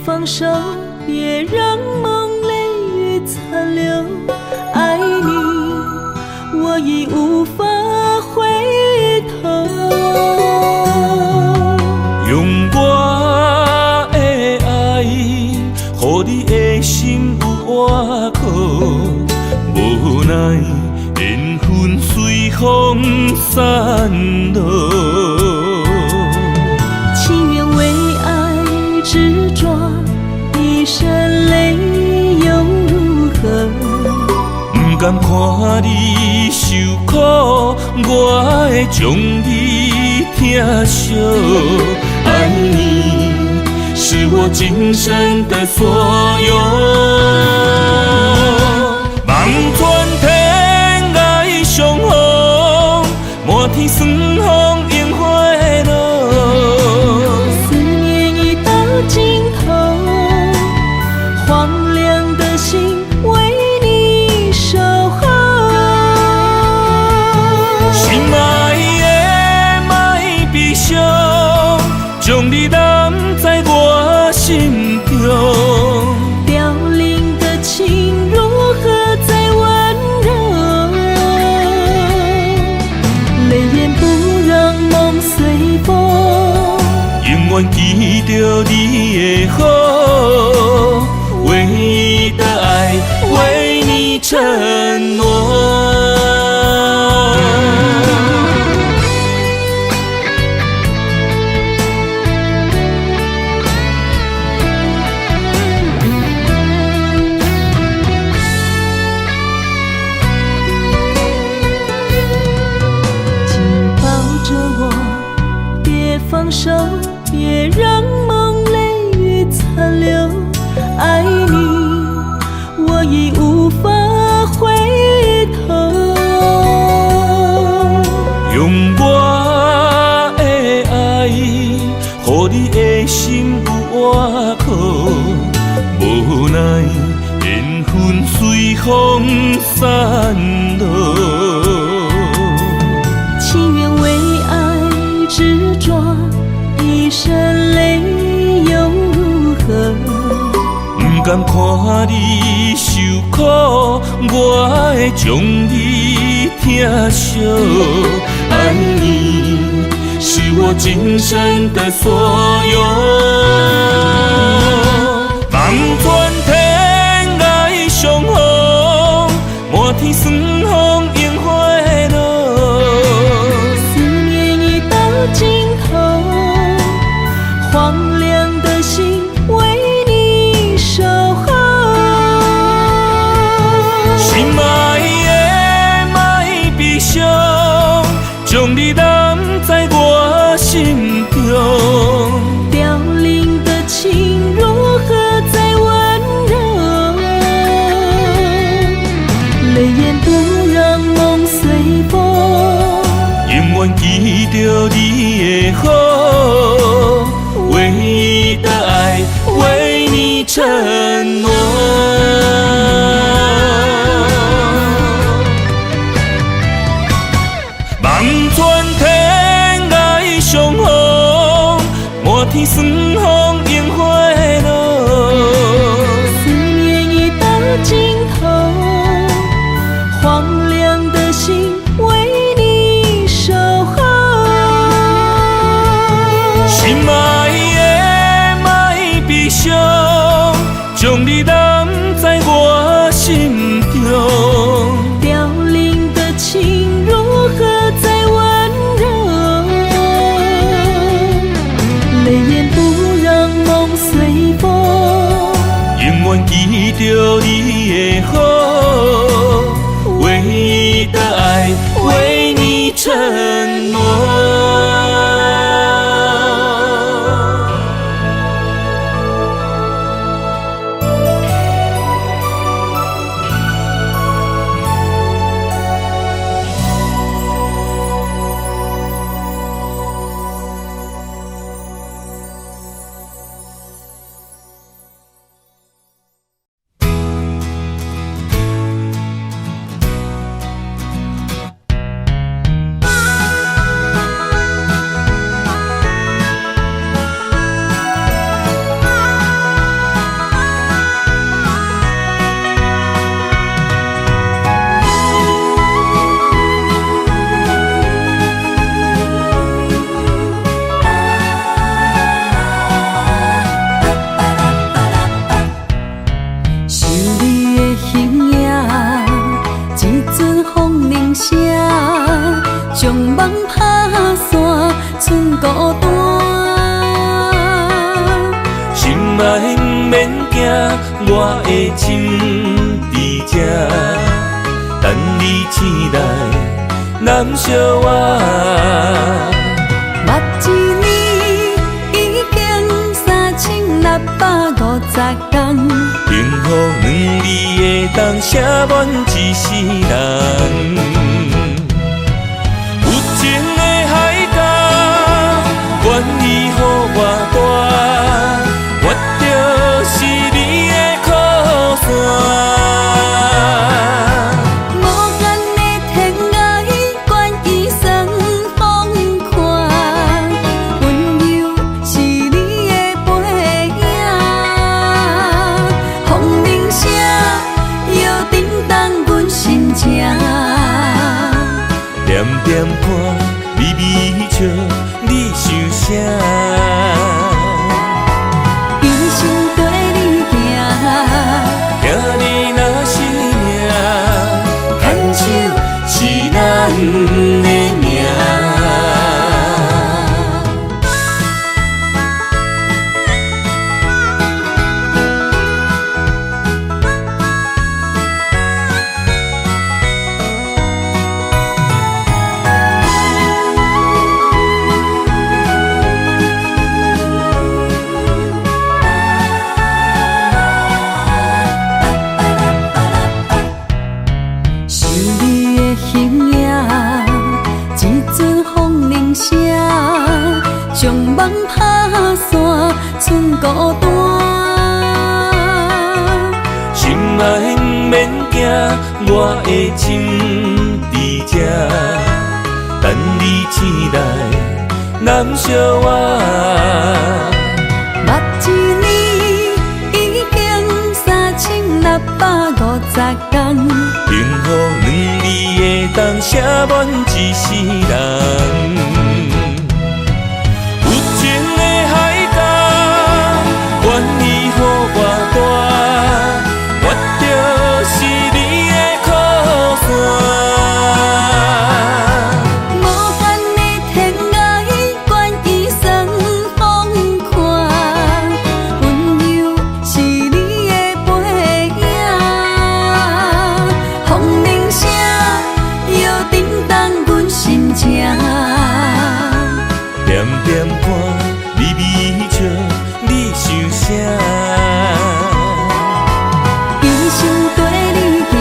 放手，别让梦泪雨残留。爱你，我已无法回头。用我的爱，予你的心有活口。无奈缘分随风散落。情愿为爱执着，一身泪又如何？不甘看你受苦，我会将你疼惜。爱你是我今生的所有。望全天爱相逢，满天霜风迎花落。思念已到尽头，荒凉的心为你守候。心爱的莫悲伤，将你揽在我心中。凋零的情如何再温柔？泪眼不让梦随风。永远记着你的好，唯一的爱为你承诺。紧抱着我，别放手，别让梦泪雨残留。爱你，我已无法回头。用我的爱，予你的心有外口。无奈缘分随风散落。情愿为爱执着，一身泪又如何？不甘看你受苦，我会将你疼惜。爱你是我今生的所有。望全天爱相逢，满天霜风迎花落。思念已到尽头，荒凉的心为你守候。心爱的莫悲伤，将你揽在我心中。凋零的情如何再温柔？泪眼不让梦随风。永远记着你的好，唯一的爱为你承诺。望全天爱相逢，满天霜风迎花落。思念已到尽头，荒凉的心为你守候。心爱的莫悲伤，将你揽在我心中。凋零的情如何再温柔？泪眼不让梦随风。永远记着你的好，唯一的爱为你承诺。我的心伫这，等你醒来，难相我。目一年已经3650天，幸福两字会当写满一世人。有情的海角，愿意予我大，我就是你的靠山。无间的天涯，愿意算风看，温柔是你的背影，风铃声摇叮当阮心情。点点看，微微笑，你想啥？一生跟你行，听你若是命，牵手是咱的命。想你的形影，一阵风铃声，将梦打散，剩孤单。心爱不免惊，我的心伫这，等你醒来，难相我。目一年已经3650天，幸福两字会当写满一世人。有情的海角，愿意予我大，我就是你的靠山。无间的天涯，愿意算风看，温柔是你的背影，风铃声摇叮当阮心情。点点看，微微笑，你想啥？一生跟你行，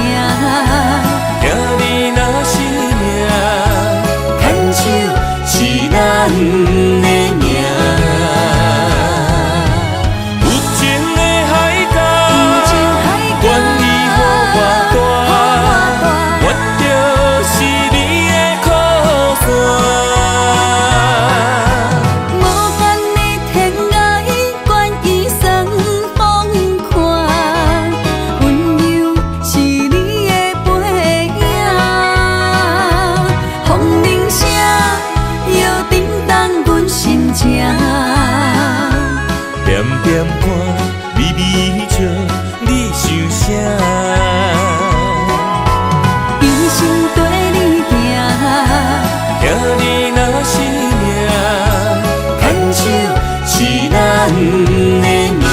听你若是命，牵手是咱的命。有情的海角，愿意予我大，我就是你的靠山。无间的天涯，愿意算风看，温柔是你的背影，风铃声摇叮当阮心情。点点看，微微笑，你想啥？一生跟你行，听你若是命，牵手是咱的命。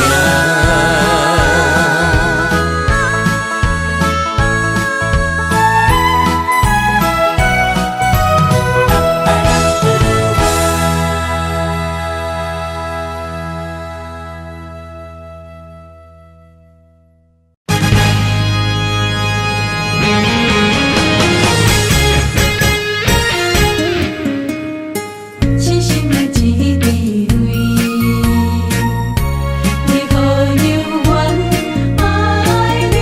深深的一滴泪，为何犹原爱你？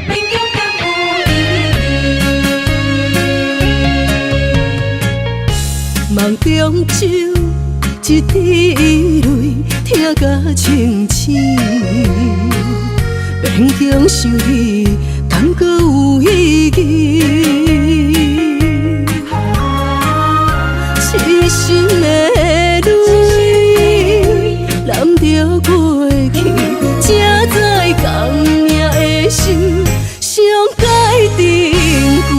勉强敢有意义？梦中酒一滴泪，听甲清醒，勉强想你，感觉有意义。痴心的泪，染着过去，才知讲命的心，上界珍贵。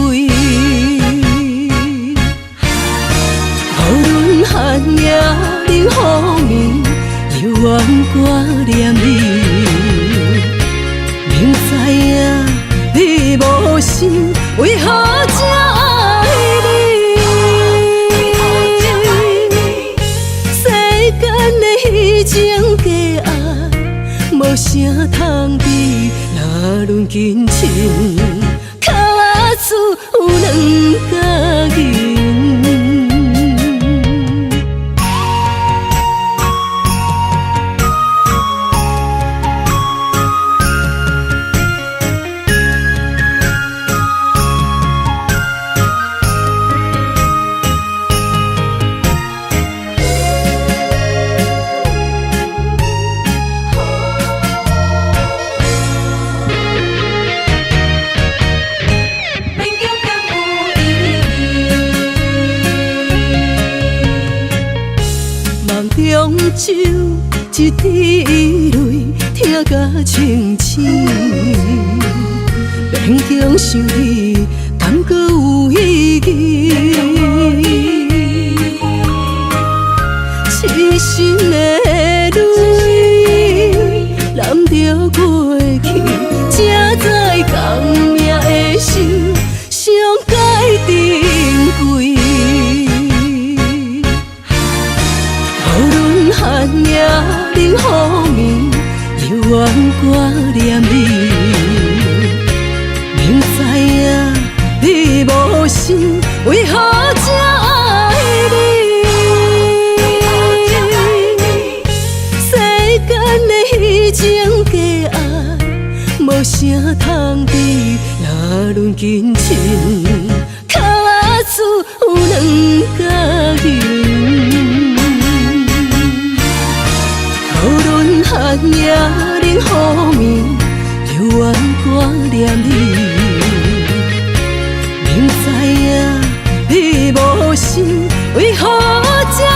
心，为何这爱你？世间的彼种假爱，无啥通比，若论金钱，脚仔厝有两家人。中酒一滴泪，听甲清醒，勉强想你，敢搁有意义？痴心的泪，揽着过去，才知讲命的心，上该珍贵。寒夜冷雨暝，犹原挂念你。明知影你无心，为何这爱你？世间的彼种假爱，无啥通比，若论金钱，脚仔厝有两家人。寒夜冷雨暝，犹原挂念你。明知影你无心，为何这爱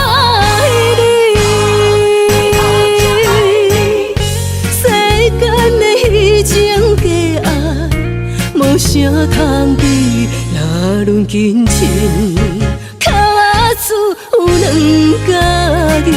你？世间的彼种假爱，无啥通比，若论金钱，脚仔厝有两家人。